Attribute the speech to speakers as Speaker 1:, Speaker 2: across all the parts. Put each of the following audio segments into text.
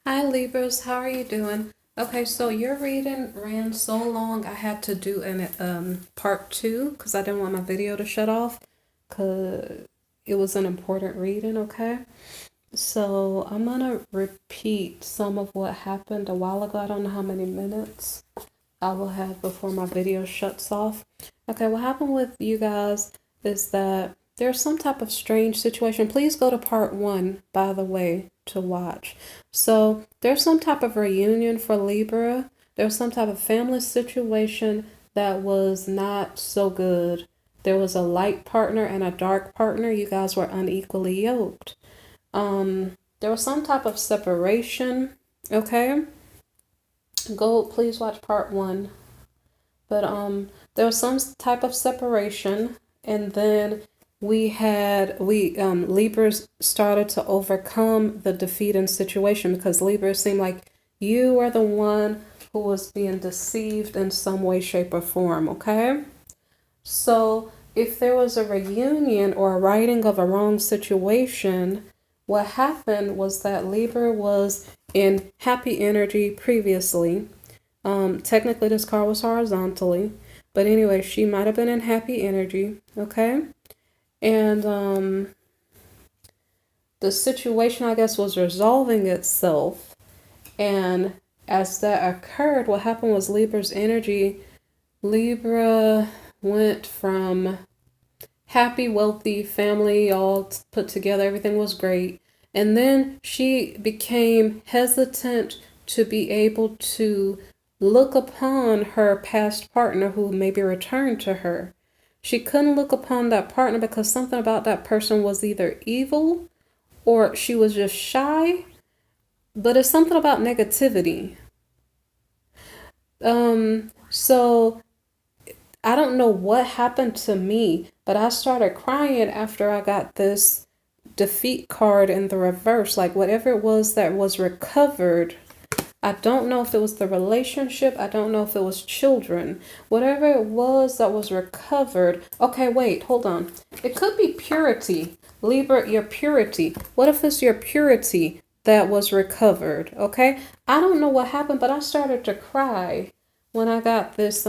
Speaker 1: Hi Libras, how are you doing? Okay, so your reading ran so long I had to do an part two because I didn't want my video to shut off because it was an important reading, okay? So I'm gonna repeat some of what happened a while ago. I don't know how many minutes I will have before my video shuts off. Okay, what happened with you guys is that there's some type of strange situation. Please go to part one, by the way, to watch. So there's some type of reunion for Libra. There's some type of family situation that was not so good. There was a light partner and a dark partner. You guys were unequally yoked. There was some type of separation. Okay, go please watch part one. But there was some type of separation, and then we Libras started to overcome the defeating situation because Libras seemed like you were the one who was being deceived in some way, shape, or form. Okay, so if there was a reunion or a righting of a wrong situation, what happened was that Libra was in happy energy previously. Technically, this car was horizontally, but anyway, she might have been in happy energy, okay? And the situation, I guess, was resolving itself. And as that occurred, what happened was Libra's energy, Libra went from happy, wealthy family, all put together, everything was great. And then she became hesitant to be able to look upon her past partner who maybe returned to her. She couldn't look upon that partner because something about that person was either evil or she was just shy, but it's something about negativity. So I don't know what happened to me, but I started crying after I got this defeat card in the reverse. Like whatever it was that was recovered, I don't know if it was the relationship, I don't know if it was children. Whatever it was that was recovered. Okay, wait, hold on. It could be purity. Libra, your purity. What if it's your purity that was recovered? Okay? I don't know what happened, but I started to cry when I got this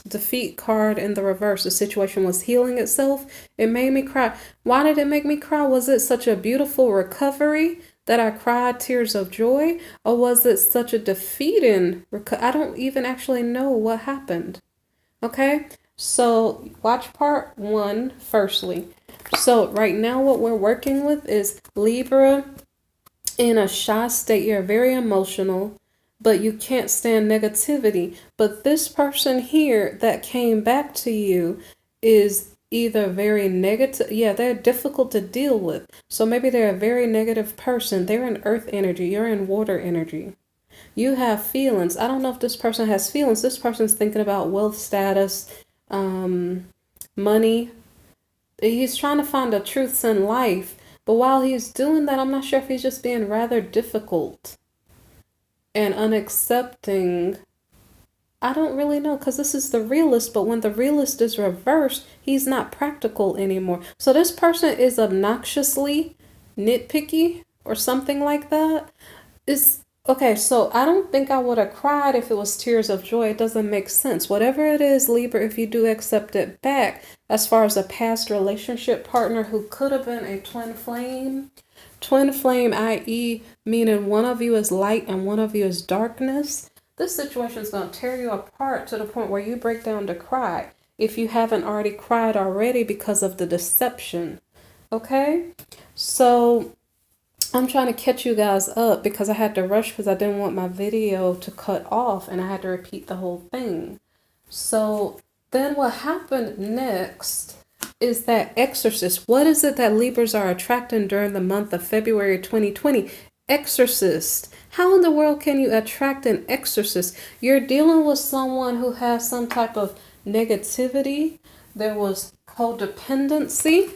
Speaker 1: defeat card in the reverse. The situation was healing itself. It made me cry. Why did it make me cry? Was it such a beautiful recovery that I cried tears of joy? Or was it such a defeating I don't even actually know what happened. Okay? So watch part one firstly. So right now what we're working with is Libra in a shy state. You're very emotional, but you can't stand negativity. But this person here that came back to you is either very negative, yeah, they're difficult to deal with. So maybe they're a very negative person. They're in earth energy, you're in water energy. You have feelings. I don't know if this person has feelings. This person's thinking about wealth status, money. He's trying to find the truths in life. But while he's doing that, I'm not sure if he's just being rather difficult and unaccepting. I don't really know because this is the realist, but when the realist is reversed, he's not practical anymore. So this person is obnoxiously nitpicky or something like that. Is okay, so I don't think I would have cried if it was tears of joy. It doesn't make sense. Whatever it is, Libra, if you do accept it back, as far as a past relationship partner who could have been a twin flame, i.e., meaning one of you is light and one of you is darkness, this situation is going to tear you apart to the point where you break down to cry if you haven't already cried already because of the deception. Okay? So I'm trying to catch you guys up because I had to rush because I didn't want my video to cut off and I had to repeat the whole thing. So then what happened next is that exorcist. What is it that Libras are attracting during the month of February 2020? Exorcist. How in the world can you attract an exorcist? You're dealing with someone who has some type of negativity. There was codependency.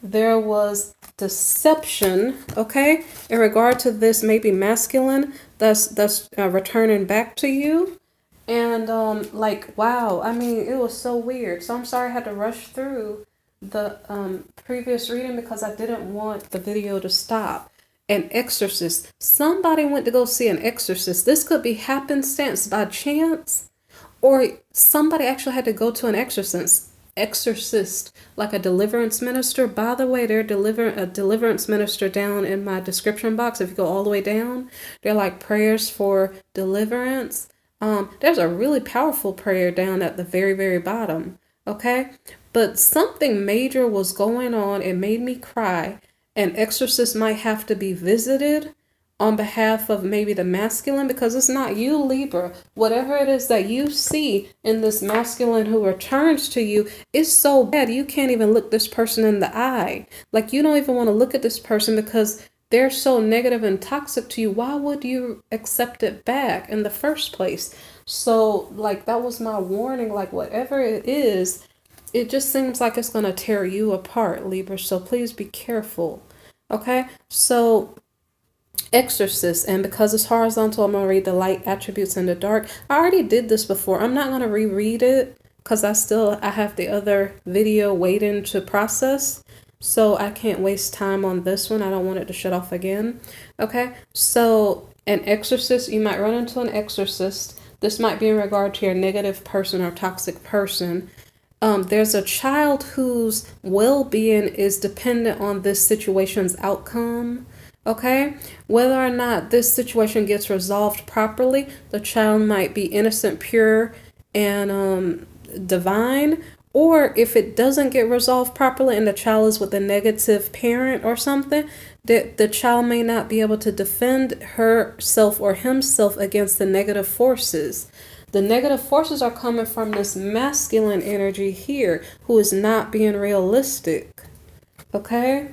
Speaker 1: There was deception, okay, in regard to this maybe masculine that's returning back to you. And like wow, I mean it was so weird. So I'm sorry I had to rush through the previous reading because I didn't want the video to stop. An exorcist. Somebody went to go see an exorcist. This could be happenstance by chance, or somebody actually had to go to an exorcist, like a deliverance minister. By the way, they're a deliverance minister down in my description box. If you go all the way down, they're like prayers for deliverance. There's a really powerful prayer down at the very, very bottom. Okay, but something major was going on. It made me cry. An exorcist might have to be visited on behalf of maybe the masculine, because it's not you, Libra. Whatever it is that you see in this masculine who returns to you is so bad you can't even look this person in the eye. Like, you don't even want to look at this person because they're so negative and toxic to you. Why would you accept it back in the first place? So, like, that was my warning. Like, whatever it is, it just seems like it's going to tear you apart, Libra. So please be careful. Okay? So, exorcist, and because it's horizontal, I'm going to read the light attributes and the dark. I already did this before. I'm not going to reread it because I have the other video waiting to process. So I can't waste time on this one. I don't want it to shut off again. Okay? So, an exorcist, you might run into an exorcist. This might be in regard to your negative person or toxic person. There's a child whose well-being is dependent on this situation's outcome. Okay, whether or not this situation gets resolved properly, the child might be innocent, pure, and divine. Or if it doesn't get resolved properly and the child is with a negative parent or something, the child may not be able to defend herself or himself against the negative forces. The negative forces are coming from this masculine energy here who is not being realistic. Okay?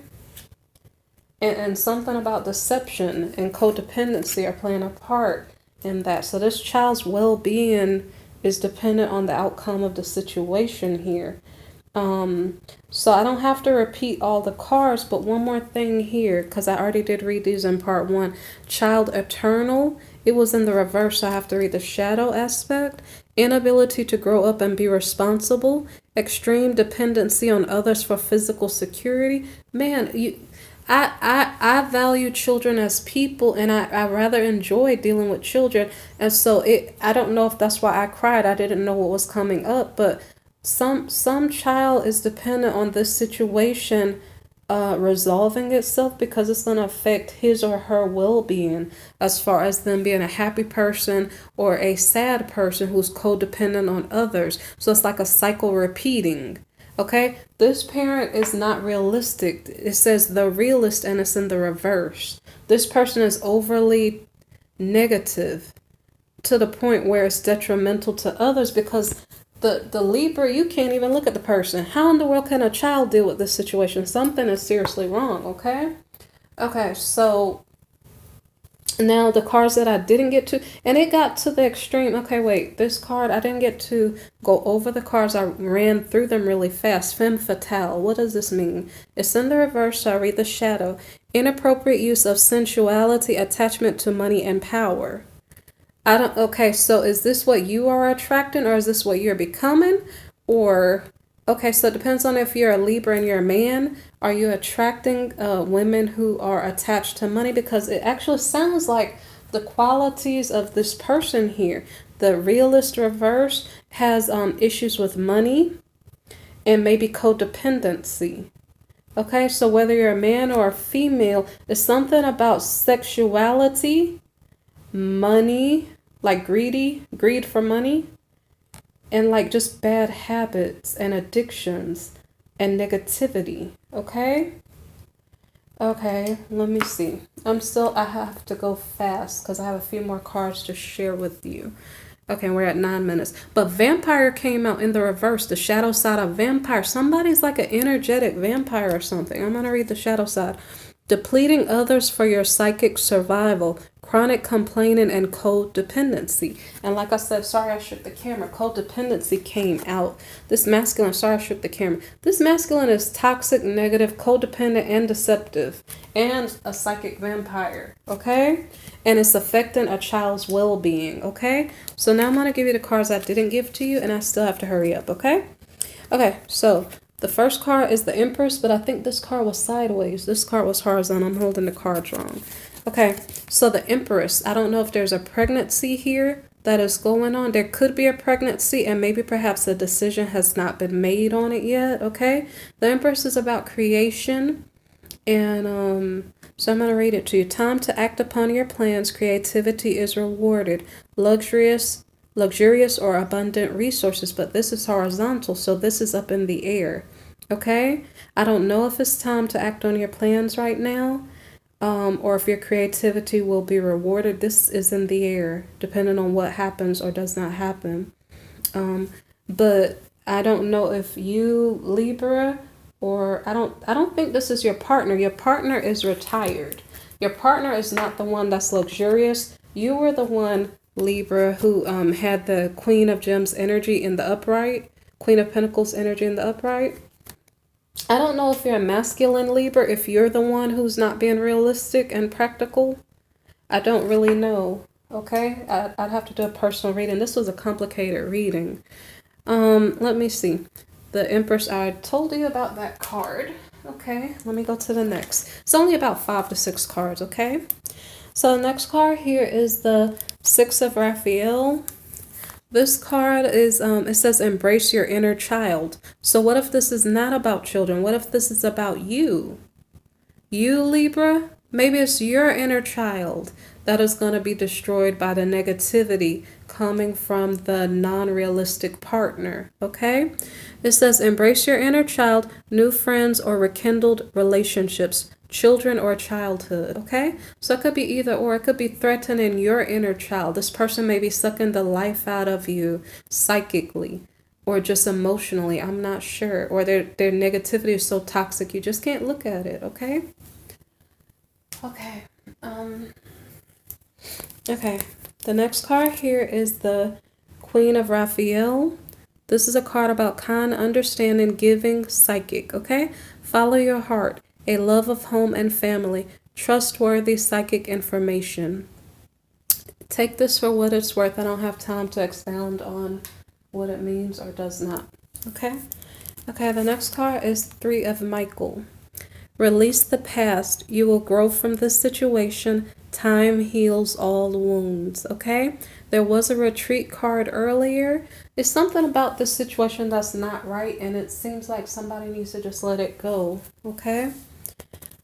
Speaker 1: And something about deception and codependency are playing a part in that. So this child's well-being is dependent on the outcome of the situation here. So I don't have to repeat all the cards, but one more thing here, because I already did read these in part 1. Child eternal. It was in the reverse, so I have to read the shadow aspect. Inability to grow up and be responsible. Extreme dependency on others for physical security. Man, I value children as people, and I rather enjoy dealing with children. And so I don't know if that's why I cried. I didn't know what was coming up, but some child is dependent on this situation resolving itself, because it's going to affect his or her well-being as far as them being a happy person or a sad person who's codependent on others. So it's like a cycle repeating. Okay, this parent is not realistic. It says the realist, and it's in the reverse. This person is overly negative to the point where it's detrimental to others, because the Libra, you can't even look at the person. How in the world can a child deal with this situation? Something is seriously wrong, okay? Okay, so now the cards that I didn't get to, and it got to the extreme. Okay, wait, this card, I didn't get to go over the cards. I ran through them really fast. Femme fatale, what does this mean? It's in the reverse, so I read the shadow. Inappropriate use of sensuality, attachment to money and power. Okay, so is this what you are attracting, or is this what you're becoming? Or, okay, so it depends on if you're a Libra and you're a man. Are you attracting women who are attached to money? Because it actually sounds like the qualities of this person here. The realist reverse has issues with money and maybe codependency. Okay, so whether you're a man or a female, it's something about sexuality, money, like greed for money, and like just bad habits and addictions and negativity. Okay, let me see. I have to go fast because I have a few more cards to share with you. Okay, we're at 9 minutes. But vampire came out in the reverse, the shadow side of vampire. Somebody's like an energetic vampire or something. I'm going to read the shadow side. Depleting others for your psychic survival, chronic complaining, and codependency. And like I said, sorry I shook the camera, codependency came out. This masculine, sorry I shook the camera. This masculine is toxic, negative, codependent, and deceptive, and a psychic vampire, okay? And it's affecting a child's well-being, okay? So now I'm going to give you the cards I didn't give to you, and I still have to hurry up, okay? Okay, so The first card is the Empress, but I think this card was sideways. This card was horizontal. I'm holding the cards wrong. Okay, so the Empress. I don't know if there's a pregnancy here that is going on. There could be a pregnancy, and maybe perhaps a decision has not been made on it yet. Okay, the Empress is about creation, and so I'm going to read it to you. Time to act upon your plans. Creativity is rewarded. Luxurious or abundant resources, but this is horizontal, so this is up in the air. Okay, I don't know if it's time to act on your plans right now, or if your creativity will be rewarded. This is in the air, depending on what happens or does not happen. But I don't know if you, Libra, or I don't think this is your partner. Your partner is retired. Your partner is not the one that's luxurious. You were the one, Libra, who had the Queen of Gems energy in the upright, Queen of Pentacles energy in the upright. I don't know if you're a masculine Libra, if you're the one who's not being realistic and practical. I don't really know. Okay, I'd have to do a personal reading. This was a complicated reading. Let me see. The Empress, I told you about that card. Okay, let me go to the next. It's only about 5 to 6 cards, okay? So the next card here is the Six of Raphael. This card is, it says embrace your inner child. So what if this is not about children? What if this is about you? You, Libra? Maybe it's your inner child that is going to be destroyed by the negativity coming from the non-realistic partner, okay? It says embrace your inner child, new friends or rekindled relationships, children or childhood, okay? So it could be either or. It could be threatening your inner child. This person may be sucking the life out of you psychically or just emotionally. I'm not sure. Or their negativity is so toxic you just can't look at it, okay? Okay. The next card here is the Queen of Raphael. This is a card about kind, understanding, giving, psychic, okay? Follow your heart, a love of home and family, trustworthy psychic information. Take this for what it's worth. I don't have time to expound on what it means or does not, okay? Okay, the next card is Three of Michael. Release the past. You will grow from this situation. Time heals all wounds, okay? There was a retreat card earlier. It's something about this situation that's not right, and it seems like somebody needs to just let it go, okay?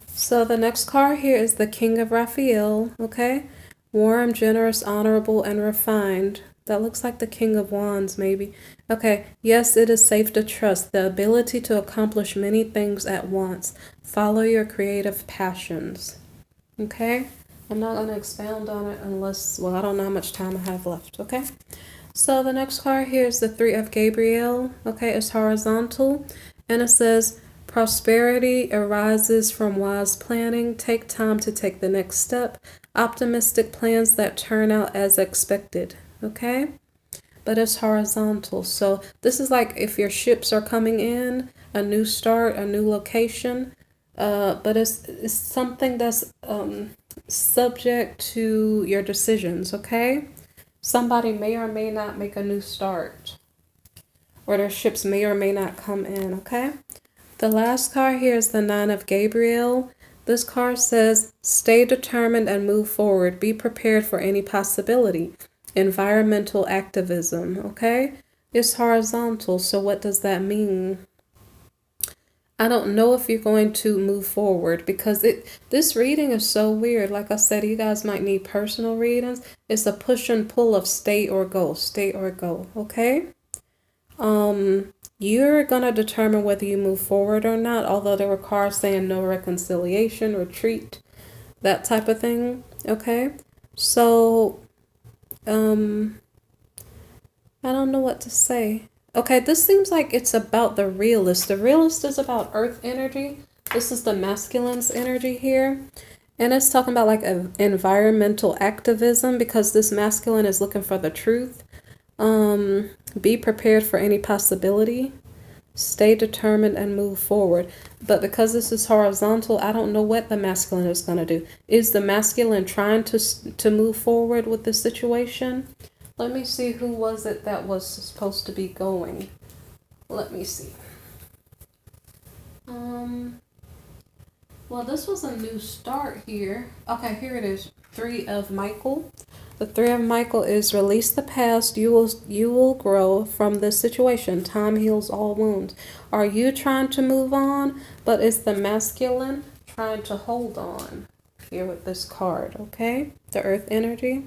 Speaker 1: So the next card here is the King of Raphael, okay? Warm, generous, honorable, and refined. That looks like the King of Wands, maybe. Okay, yes, it is safe to trust. The ability to accomplish many things at once. Follow your creative passions. Okay? I'm not going to expound on it unless, well, I don't know how much time I have left, okay? So the next card here is the Three of Gabriel. Okay, it's horizontal. And it says, prosperity arises from wise planning. Take time to take the next step. Optimistic plans that turn out as expected. Okay? But it's horizontal. So this is like if your ships are coming in, a new start, a new location. But it's something that's subject to your decisions, okay? Somebody may or may not make a new start, or their ships may or may not come in, okay? The last card here is the Nine of Gabriel. This card says, stay determined and move forward. Be prepared for any possibility. Environmental activism, okay? It's horizontal, so what does that mean? I don't know if you're going to move forward because this reading is so weird. Like I said, you guys might need personal readings. It's a push and pull of stay or go, okay? You're going to determine whether you move forward or not, although there were cards saying no reconciliation, retreat, that type of thing, okay? So, I don't know what to say. Okay, this seems like it's about the realist. The realist is about earth energy. This is the masculine's energy here. And it's talking about like environmental activism because this masculine is looking for the truth. Be prepared for any possibility. Stay determined and move forward. But because this is horizontal, I don't know what the masculine is going to do. Is the masculine trying to move forward with the situation? Let me see, who was it that was supposed to be going? Let me see. Well, this was a new start here. Okay, here it is. 3 of Michael. The 3 of Michael is release the past. You will grow from this situation. Time heals all wounds. Are you trying to move on? But it's the masculine trying to hold on here with this card, okay? The earth energy.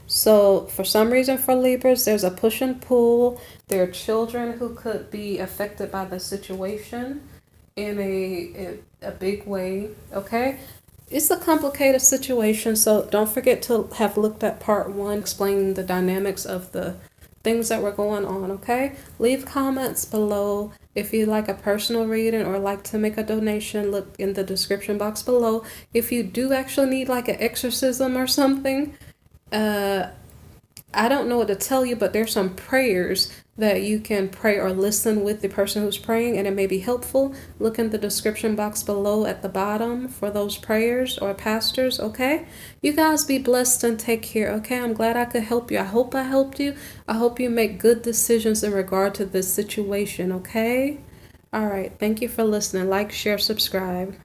Speaker 1: So for some reason for Libras, there's a push and pull. There are children who could be affected by the situation in a big way, okay? It's a complicated situation, so don't forget to have looked at part 1 explaining the dynamics of the things that were going on, okay? Leave comments below. If you like a personal reading or like to make a donation, look in the description box below. If you do actually need like an exorcism or something, I don't know what to tell you, but there's some prayers that you can pray or listen with the person who's praying, and it may be helpful. Look in the description box below at the bottom for those prayers or pastors, okay? You guys be blessed and take care, okay? I'm glad I could help you. I hope I helped you. I hope you make good decisions in regard to this situation, okay? All right. Thank you for listening. Like, share, subscribe.